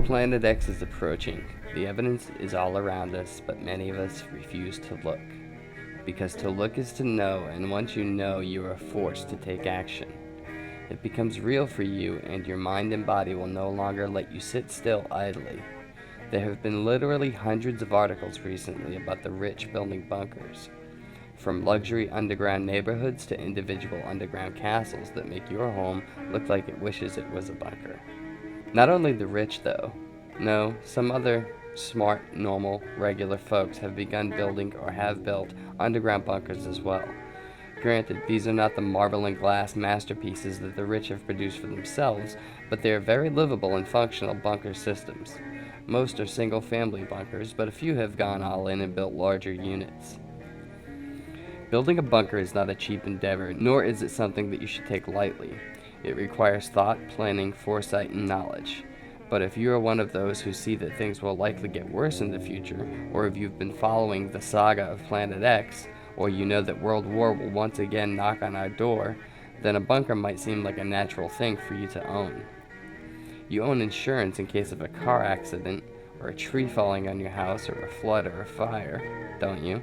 Planet X is approaching. The evidence is all around us, but many of us refuse to look. Because to look is to know, and once you know, you are forced to take action. It becomes real for you, and your mind and body will no longer let you sit still idly. There have been literally hundreds of articles recently about the rich building bunkers. From luxury underground neighborhoods to individual underground castles that make your home look like it wishes it was a bunker. Not only the rich, though. No, some other smart, normal, regular folks have begun building or have built underground bunkers as well. Granted, these are not the marble and glass masterpieces that the rich have produced for themselves, but they are very livable and functional bunker systems. Most are single-family bunkers, but a few have gone all in and built larger units. Building a bunker is not a cheap endeavor, nor is it something that you should take lightly. It requires thought, planning, foresight, and knowledge. But if you are one of those who see that things will likely get worse in the future, or if you've been following the saga of Planet X, or you know that World War will once again knock on our door, then a bunker might seem like a natural thing for you to own. You own insurance in case of a car accident, or a tree falling on your house, or a flood or a fire, don't you?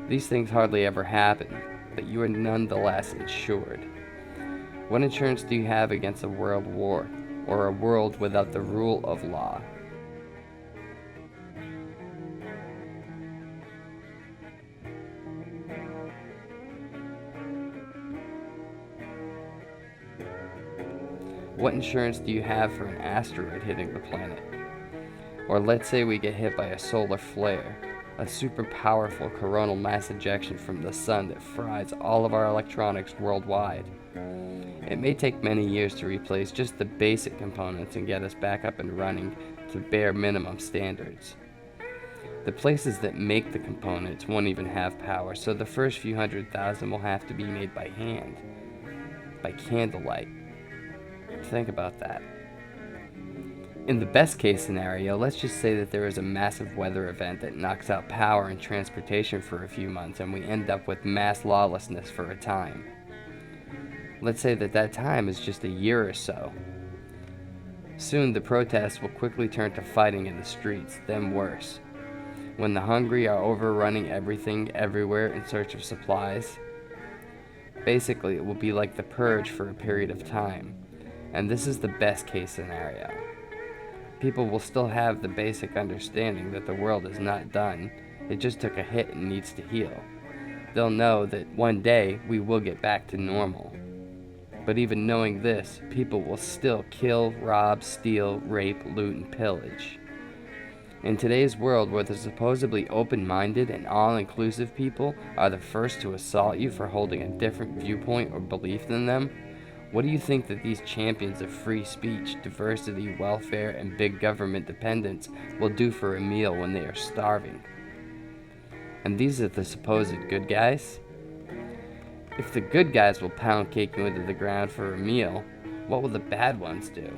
These things hardly ever happen, but you are nonetheless insured. What insurance do you have against a world war, or a world without the rule of law? What insurance do you have for an asteroid hitting the planet? Or let's say we get hit by a solar flare, a super powerful coronal mass ejection from the sun that fries all of our electronics worldwide. It may take many years to replace just the basic components and get us back up and running to bare minimum standards. The places that make the components won't even have power, so the first few 100,000 will have to be made by hand, by candlelight. Think about that. In the best case scenario, let's just say that there is a massive weather event that knocks out power and transportation for a few months, and we end up with mass lawlessness for a time. Let's say that time is just a year or so. Soon the protests will quickly turn to fighting in the streets, then worse. When the hungry are overrunning everything everywhere in search of supplies. Basically, it will be like the purge for a period of time. And this is the best case scenario. People will still have the basic understanding that the world is not done. It just took a hit and needs to heal. They'll know that one day we will get back to normal. But even knowing this, people will still kill, rob, steal, rape, loot, and pillage. In today's world, where the supposedly open-minded and all-inclusive people are the first to assault you for holding a different viewpoint or belief than them, what do you think that these champions of free speech, diversity, welfare, and big government dependence will do for a meal when they are starving? And these are the supposed good guys? If the good guys will pound cake you into the ground for a meal, what will the bad ones do?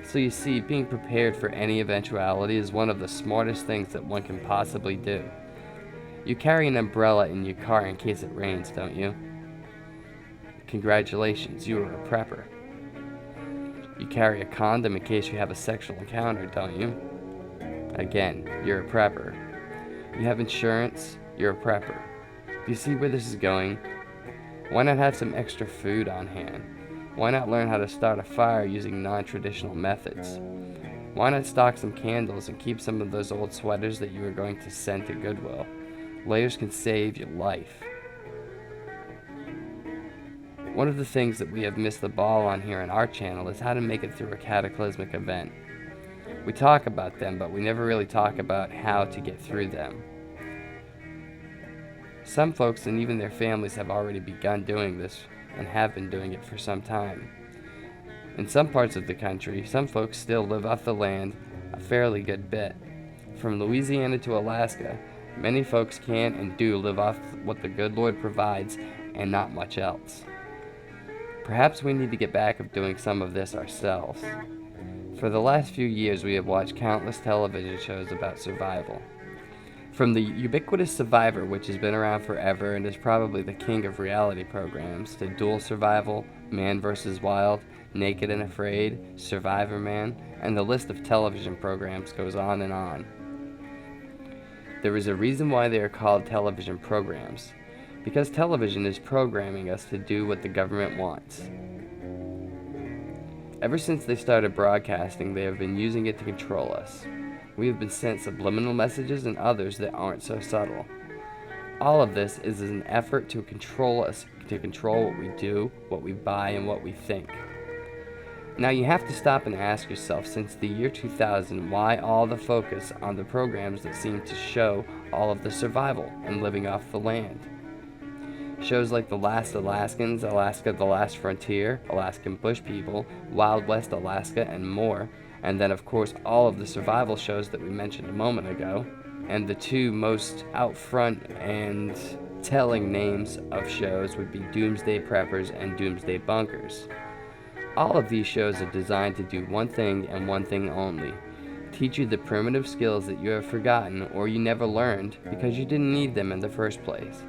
So you see, being prepared for any eventuality is one of the smartest things that one can possibly do. You carry an umbrella in your car in case it rains, don't you? Congratulations, you are a prepper. You carry a condom in case you have a sexual encounter, don't you? Again, you're a prepper. You have insurance, you're a prepper. Do you see where this is going? Why not have some extra food on hand? Why not learn how to start a fire using non-traditional methods? Why not stock some candles and keep some of those old sweaters that you are going to send to Goodwill? Layers can save your life. One of the things that we have missed the ball on here on our channel is how to make it through a cataclysmic event. We talk about them, but we never really talk about how to get through them. Some folks and even their families have already begun doing this and have been doing it for some time. In some parts of the country, some folks still live off the land a fairly good bit. From Louisiana to Alaska, many folks can and do live off what the good Lord provides and not much else. Perhaps we need to get back of doing some of this ourselves. For the last few years, we have watched countless television shows about survival. From the ubiquitous Survivor, which has been around forever and is probably the king of reality programs, to Dual Survival, Man vs. Wild, Naked and Afraid, Survivor Man, and the list of television programs goes on and on. There is a reason why they are called television programs, because television is programming us to do what the government wants. Ever since they started broadcasting, they have been using it to control us. We have been sent subliminal messages and others that aren't so subtle. All of this is an effort to control us, to control what we do, what we buy, and what we think. Now you have to stop and ask yourself, since the year 2000, why all the focus on the programs that seem to show all of the survival and living off the land? Shows like The Last Alaskans, Alaska the Last Frontier, Alaskan Bush People, Wild West Alaska, and more. And then of course all of the survival shows that we mentioned a moment ago. And the two most out front and telling names of shows would be Doomsday Preppers and Doomsday Bunkers. All of these shows are designed to do one thing and one thing only: teach you the primitive skills that you have forgotten or you never learned because you didn't need them in the first place.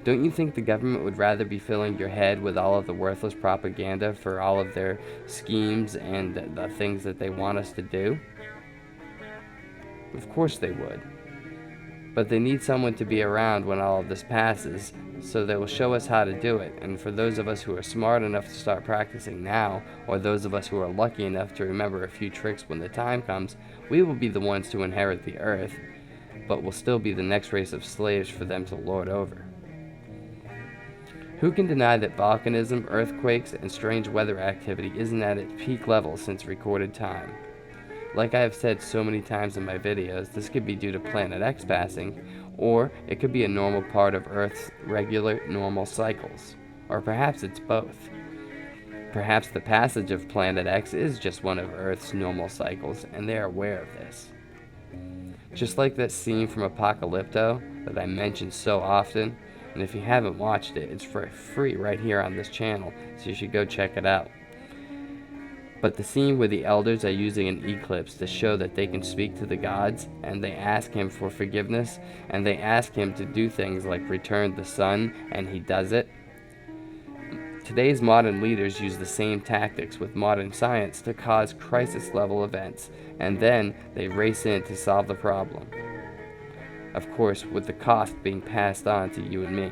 Don't you think the government would rather be filling your head with all of the worthless propaganda for all of their schemes and the things that they want us to do? Of course they would. But they need someone to be around when all of this passes, so they will show us how to do it. And for those of us who are smart enough to start practicing now, or those of us who are lucky enough to remember a few tricks when the time comes, we will be the ones to inherit the earth, but will still be the next race of slaves for them to lord over. Who can deny that volcanism, earthquakes, and strange weather activity isn't at its peak level since recorded time? Like I have said so many times in my videos, this could be due to Planet X passing, or it could be a normal part of Earth's regular, normal cycles. Or perhaps it's both. Perhaps the passage of Planet X is just one of Earth's normal cycles, and they are aware of this. Just like that scene from Apocalypto that I mention so often, and if you haven't watched it, it's for free right here on this channel, so you should go check it out. But the scene where the elders are using an eclipse to show that they can speak to the gods, and they ask him for forgiveness, and they ask him to do things like return the sun, and he does it. Today's modern leaders use the same tactics with modern science to cause crisis-level events, and then they race in to solve the problem. Of course, with the cost being passed on to you and me.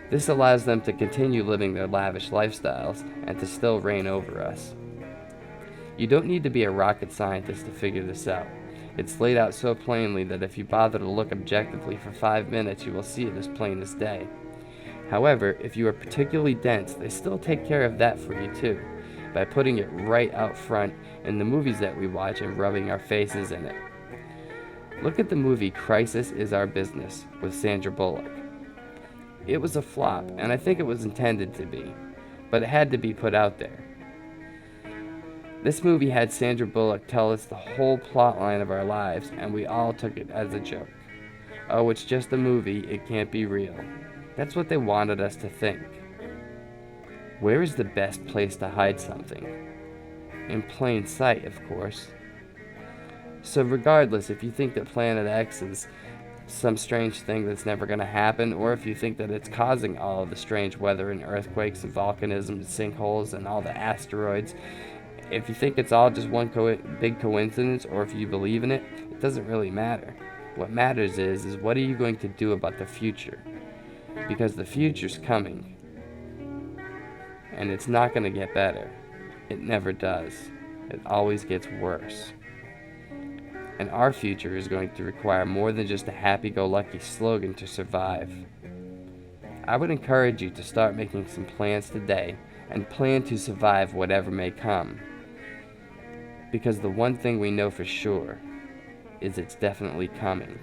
This allows them to continue living their lavish lifestyles and to still reign over us. You don't need to be a rocket scientist to figure this out. It's laid out so plainly that if you bother to look objectively for 5 minutes, you will see it as plain as day. However, if you are particularly dense, they still take care of that for you too, by putting it right out front in the movies that we watch and rubbing our faces in it. Look at the movie Crisis is Our Business with Sandra Bullock. It was a flop, and I think it was intended to be, but it had to be put out there. This movie had Sandra Bullock tell us the whole plot line of our lives, and we all took it as a joke. Oh, it's just a movie, it can't be real. That's what they wanted us to think. Where is the best place to hide something? In plain sight, of course. So regardless, if you think that Planet X is some strange thing that's never going to happen, or if you think that it's causing all of the strange weather and earthquakes and volcanism and sinkholes and all the asteroids, if you think it's all just one big coincidence, or if you believe in it, it doesn't really matter. What matters is what are you going to do about the future? Because the future's coming, and it's not going to get better. It never does. It always gets worse. And our future is going to require more than just a happy-go-lucky slogan to survive. I would encourage you to start making some plans today and plan to survive whatever may come. Because the one thing we know for sure is it's definitely coming.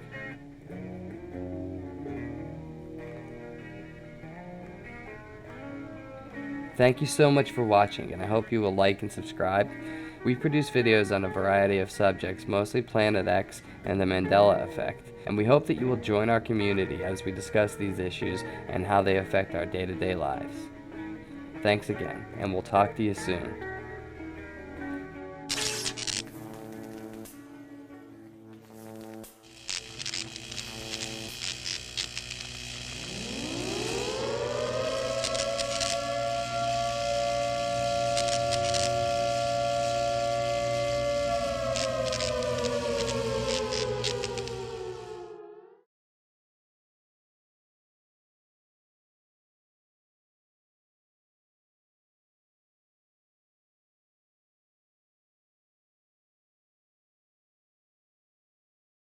Thank you so much for watching, and I hope you will like and subscribe. We produce videos on a variety of subjects, mostly Planet X and the Mandela effect, and we hope that you will join our community as we discuss these issues and how they affect our day-to-day lives. Thanks again, and we'll talk to you soon.